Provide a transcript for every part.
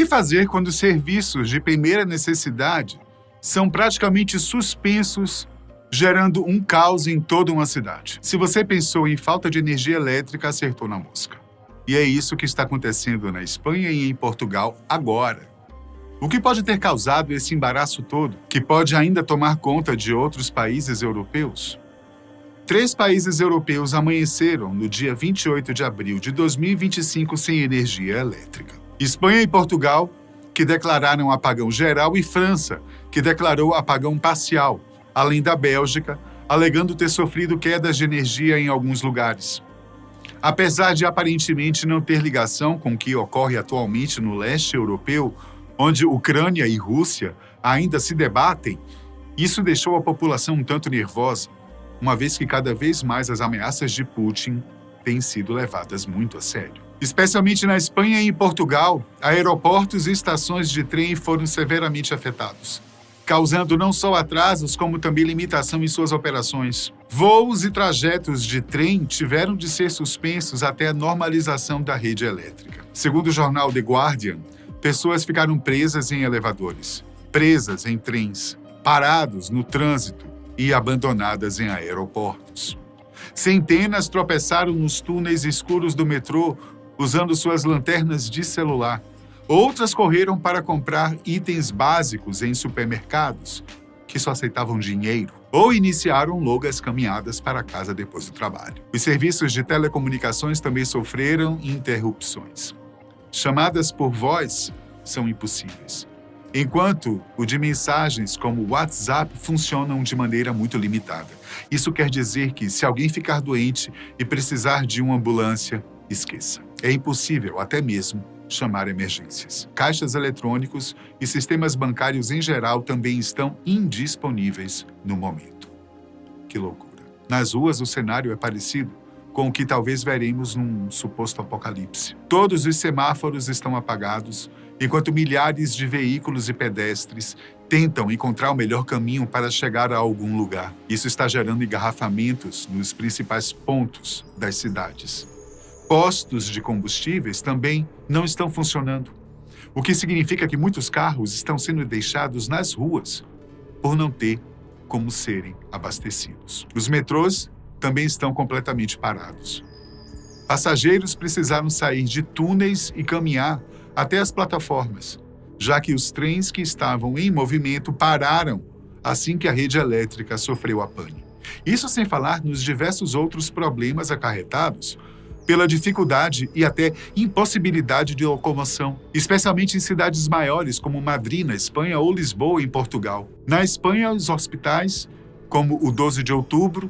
que fazer quando os serviços de primeira necessidade são praticamente suspensos, gerando um caos em toda uma cidade? Se você pensou em falta de energia elétrica, acertou na mosca. E é isso que está acontecendo na Espanha e em Portugal agora. O que pode ter causado esse embaraço todo, que pode ainda tomar conta de outros países europeus? 3 países europeus amanheceram no dia 28 de abril de 2025 sem energia elétrica. Espanha e Portugal, que declararam apagão geral, e França, que declarou apagão parcial, além da Bélgica, alegando ter sofrido quedas de energia em alguns lugares. Apesar de aparentemente não ter ligação com o que ocorre atualmente no leste europeu, onde Ucrânia e Rússia ainda se debatem, isso deixou a população um tanto nervosa, uma vez que cada vez mais as ameaças de Putin têm sido levadas muito a sério. Especialmente na Espanha e em Portugal, aeroportos e estações de trem foram severamente afetados, causando não só atrasos, como também limitação em suas operações. Voos e trajetos de trem tiveram de ser suspensos até a normalização da rede elétrica. Segundo o jornal The Guardian, pessoas ficaram presas em elevadores, presas em trens, parados no trânsito e abandonadas em aeroportos. Centenas tropeçaram nos túneis escuros do metrô usando suas lanternas de celular. Outras correram para comprar itens básicos em supermercados que só aceitavam dinheiro ou iniciaram longas caminhadas para casa depois do trabalho. Os serviços de telecomunicações também sofreram interrupções. Chamadas por voz são impossíveis, enquanto o de mensagens como o WhatsApp funcionam de maneira muito limitada. Isso quer dizer que, se alguém ficar doente e precisar de uma ambulância, esqueça. É impossível até mesmo chamar emergências. Caixas eletrônicos e sistemas bancários em geral também estão indisponíveis no momento. Que loucura. Nas ruas, o cenário é parecido com o que talvez veremos num suposto apocalipse. Todos os semáforos estão apagados, enquanto milhares de veículos e pedestres tentam encontrar o melhor caminho para chegar a algum lugar. Isso está gerando engarrafamentos nos principais pontos das cidades. Postos de combustíveis também não estão funcionando, o que significa que muitos carros estão sendo deixados nas ruas por não ter como serem abastecidos. Os metrôs também estão completamente parados. Passageiros precisaram sair de túneis e caminhar até as plataformas, já que os trens que estavam em movimento pararam assim que a rede elétrica sofreu a pane. Isso sem falar nos diversos outros problemas acarretados pela dificuldade e até impossibilidade de locomoção, especialmente em cidades maiores como Madrid, na Espanha, ou Lisboa, em Portugal. Na Espanha, os hospitais, como o 12 de outubro,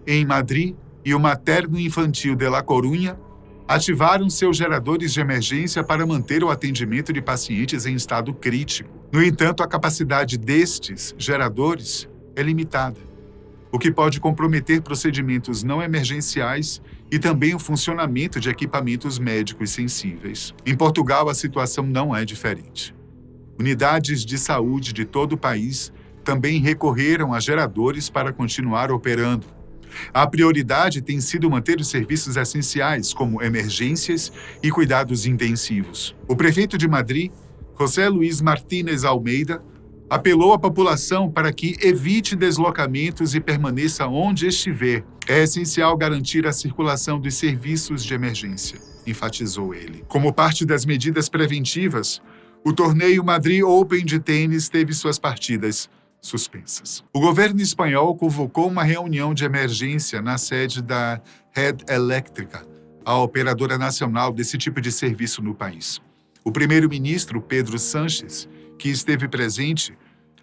em Madrid, e o Materno Infantil de La Coruña, ativaram seus geradores de emergência para manter o atendimento de pacientes em estado crítico. No entanto, a capacidade destes geradores é limitada, o que pode comprometer procedimentos não emergenciais e também o funcionamento de equipamentos médicos sensíveis. Em Portugal, a situação não é diferente. Unidades de saúde de todo o país também recorreram a geradores para continuar operando. A prioridade tem sido manter os serviços essenciais, como emergências e cuidados intensivos. O prefeito de Madrid, José Luís Martínez Almeida, apelou à população para que evite deslocamentos e permaneça onde estiver. É essencial garantir a circulação dos serviços de emergência, enfatizou ele. Como parte das medidas preventivas, o torneio Madrid Open de tênis teve suas partidas suspensas. O governo espanhol convocou uma reunião de emergência na sede da Red Eléctrica, a operadora nacional desse tipo de serviço no país. O primeiro-ministro Pedro Sánchez, que esteve presente,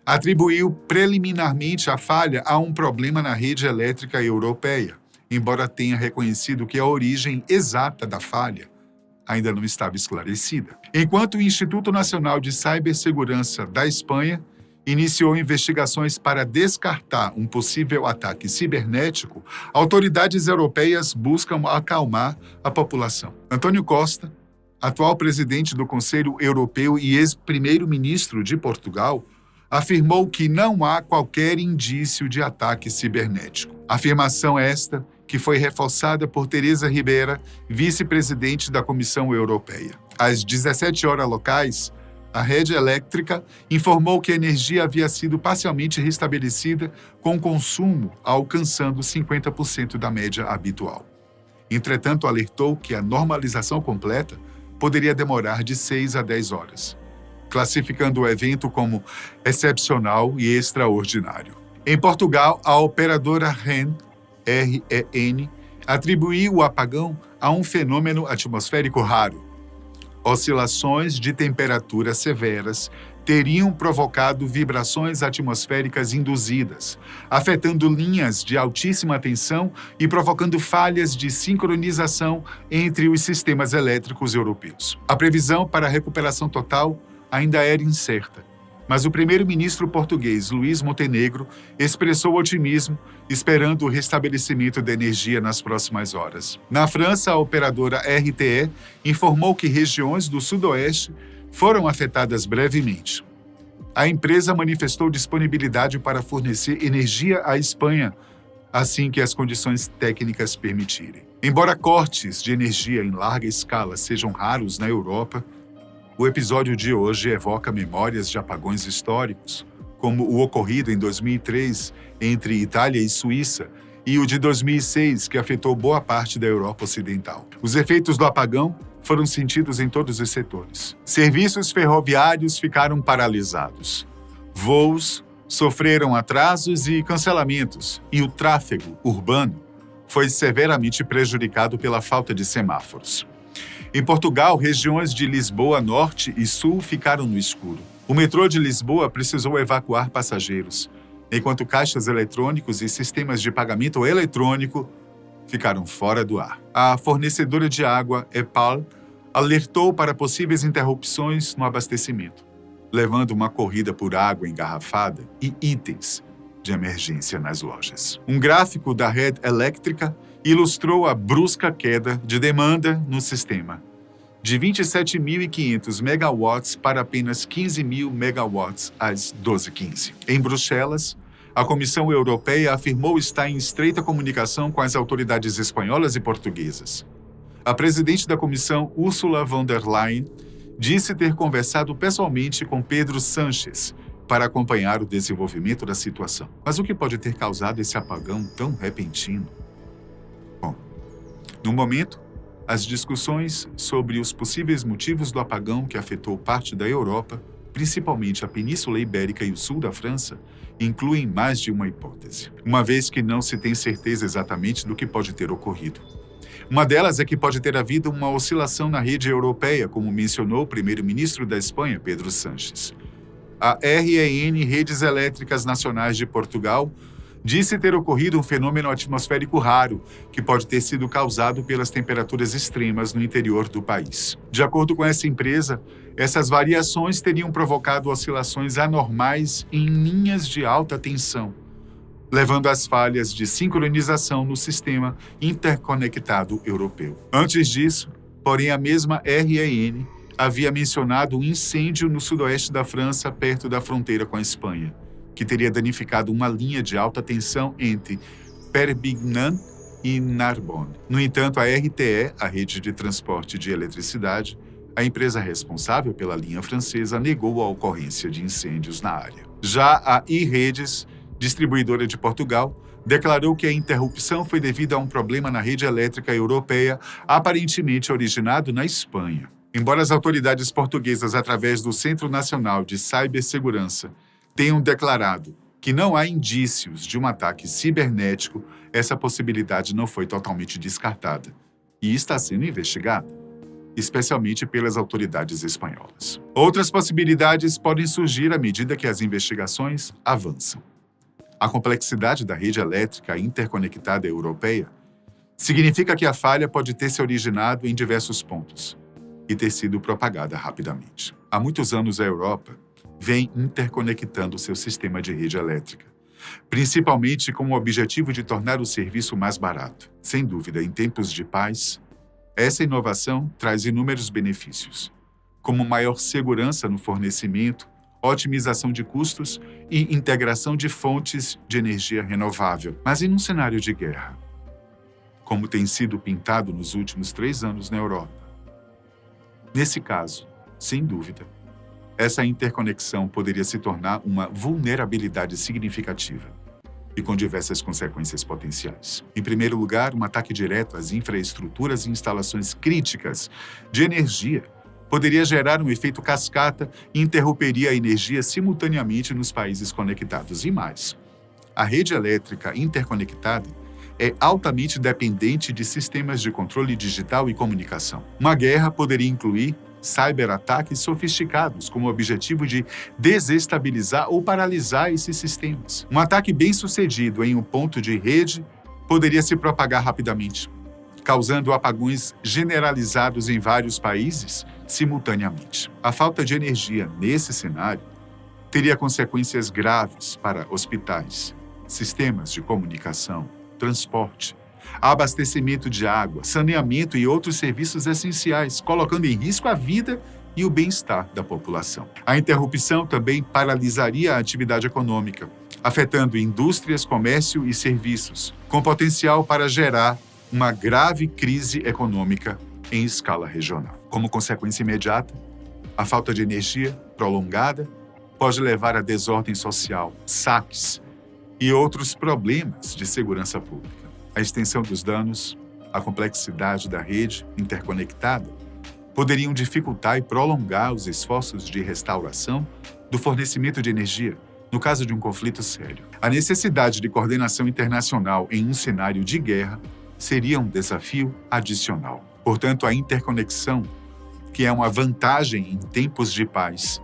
atribuiu preliminarmente a falha a um problema na rede elétrica europeia, embora tenha reconhecido que a origem exata da falha ainda não estava esclarecida. Enquanto o Instituto Nacional de Cibersegurança da Espanha iniciou investigações para descartar um possível ataque cibernético, autoridades europeias buscam acalmar a população. Antônio Costa, atual presidente do Conselho Europeu e ex-primeiro-ministro de Portugal, afirmou que não há qualquer indício de ataque cibernético. Afirmação esta que foi reforçada por Teresa Ribera, vice-presidente da Comissão Europeia. Às 17 horas locais, A rede elétrica informou que a energia havia sido parcialmente restabelecida, com o consumo alcançando 50% da média habitual. Entretanto, alertou que a normalização completa poderia demorar de 6 a 10 horas, classificando o evento como excepcional e extraordinário. Em Portugal, a operadora REN, REN, atribuiu o apagão a um fenômeno atmosférico raro. Oscilações de temperatura severas teriam provocado vibrações atmosféricas induzidas, afetando linhas de altíssima tensão e provocando falhas de sincronização entre os sistemas elétricos europeus. A previsão para a recuperação total ainda era incerta, mas o primeiro-ministro português, Luís Montenegro, expressou otimismo, esperando o restabelecimento da energia nas próximas horas. Na França, a operadora RTE informou que regiões do sudoeste foram afetadas brevemente. A empresa manifestou disponibilidade para fornecer energia à Espanha, assim que as condições técnicas permitirem. Embora cortes de energia em larga escala sejam raros na Europa, o episódio de hoje evoca memórias de apagões históricos, como o ocorrido em 2003 entre Itália e Suíça e o de 2006, que afetou boa parte da Europa Ocidental. Os efeitos do apagão foram sentidos em todos os setores. Serviços ferroviários ficaram paralisados. Voos sofreram atrasos e cancelamentos, e o tráfego urbano foi severamente prejudicado pela falta de semáforos. Em Portugal, regiões de Lisboa Norte e Sul ficaram no escuro. O metrô de Lisboa precisou evacuar passageiros, enquanto caixas eletrônicos e sistemas de pagamento eletrônico ficaram fora do ar. A fornecedora de água, EPAL, alertou para possíveis interrupções no abastecimento, levando uma corrida por água engarrafada e itens de emergência nas lojas. Um gráfico da rede elétrica ilustrou a brusca queda de demanda no sistema, de 27.500 megawatts para apenas 15.000 megawatts às 12h15. Em Bruxelas, a Comissão Europeia afirmou estar em estreita comunicação com as autoridades espanholas e portuguesas. A presidente da Comissão, Ursula von der Leyen, disse ter conversado pessoalmente com Pedro Sánchez para acompanhar o desenvolvimento da situação. Mas o que pode ter causado esse apagão tão repentino? Bom, no momento, as discussões sobre os possíveis motivos do apagão que afetou parte da Europa, principalmente a Península Ibérica e o sul da França, incluem mais de uma hipótese, uma vez que não se tem certeza exatamente do que pode ter ocorrido. Uma delas é que pode ter havido uma oscilação na rede europeia, como mencionou o primeiro-ministro da Espanha, Pedro Sánchez. A REN, Redes Elétricas Nacionais de Portugal, disse ter ocorrido um fenômeno atmosférico raro, que pode ter sido causado pelas temperaturas extremas no interior do país. De acordo com essa empresa, essas variações teriam provocado oscilações anormais em linhas de alta tensão, levando às falhas de sincronização no sistema interconectado europeu. Antes disso, porém, a mesma REN havia mencionado um incêndio no sudoeste da França, perto da fronteira com a Espanha, que teria danificado uma linha de alta tensão entre Perpignan e Narbonne. No entanto, a RTE, a rede de transporte de eletricidade, a empresa responsável pela linha francesa, negou a ocorrência de incêndios na área. Já a iRedes, distribuidora de Portugal, declarou que a interrupção foi devido a um problema na rede elétrica europeia, aparentemente originado na Espanha. Embora as autoridades portuguesas, através do Centro Nacional de Cibersegurança, tenham declarado que não há indícios de um ataque cibernético, essa possibilidade não foi totalmente descartada e está sendo investigada, especialmente pelas autoridades espanholas. Outras possibilidades podem surgir à medida que as investigações avançam. A complexidade da rede elétrica interconectada europeia significa que a falha pode ter se originado em diversos pontos e ter sido propagada rapidamente. Há muitos anos, a Europa vem interconectando seu sistema de rede elétrica, principalmente com o objetivo de tornar o serviço mais barato. Sem dúvida, em tempos de paz, essa inovação traz inúmeros benefícios, como maior segurança no fornecimento, otimização de custos e integração de fontes de energia renovável. Mas em um cenário de guerra, como tem sido pintado nos últimos 3 anos na Europa, nesse caso, sem dúvida, essa interconexão poderia se tornar uma vulnerabilidade significativa e com diversas consequências potenciais. Em primeiro lugar, um ataque direto às infraestruturas e instalações críticas de energia poderia gerar um efeito cascata e interromperia a energia simultaneamente nos países conectados. E mais, a rede elétrica interconectada é altamente dependente de sistemas de controle digital e comunicação. Uma guerra poderia incluir cyberataques sofisticados com o objetivo de desestabilizar ou paralisar esses sistemas. Um ataque bem-sucedido em um ponto de rede poderia se propagar rapidamente, causando apagões generalizados em vários países simultaneamente. A falta de energia nesse cenário teria consequências graves para hospitais, sistemas de comunicação, transporte, abastecimento de água, saneamento e outros serviços essenciais, colocando em risco a vida e o bem-estar da população. A interrupção também paralisaria a atividade econômica, afetando indústrias, comércio e serviços, com potencial para gerar uma grave crise econômica em escala regional. Como consequência imediata, a falta de energia prolongada pode levar a desordem social, saques e outros problemas de segurança pública. A extensão dos danos, a complexidade da rede interconectada poderiam dificultar e prolongar os esforços de restauração do fornecimento de energia, no caso de um conflito sério. A necessidade de coordenação internacional em um cenário de guerra seria um desafio adicional. Portanto, a interconexão, que é uma vantagem em tempos de paz,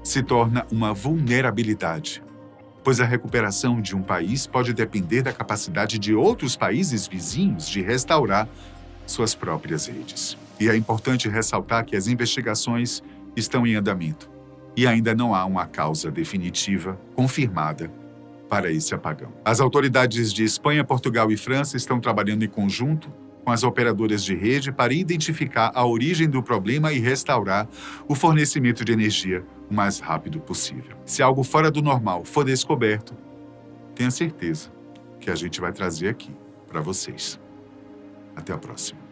se torna uma vulnerabilidade, pois a recuperação de um país pode depender da capacidade de outros países vizinhos de restaurar suas próprias redes. E é importante ressaltar que as investigações estão em andamento e ainda não há uma causa definitiva confirmada para esse apagão. As autoridades de Espanha, Portugal e França estão trabalhando em conjunto com as operadoras de rede para identificar a origem do problema e restaurar o fornecimento de energia o mais rápido possível. Se algo fora do normal for descoberto, tenha certeza que a gente vai trazer aqui para vocês. Até a próxima.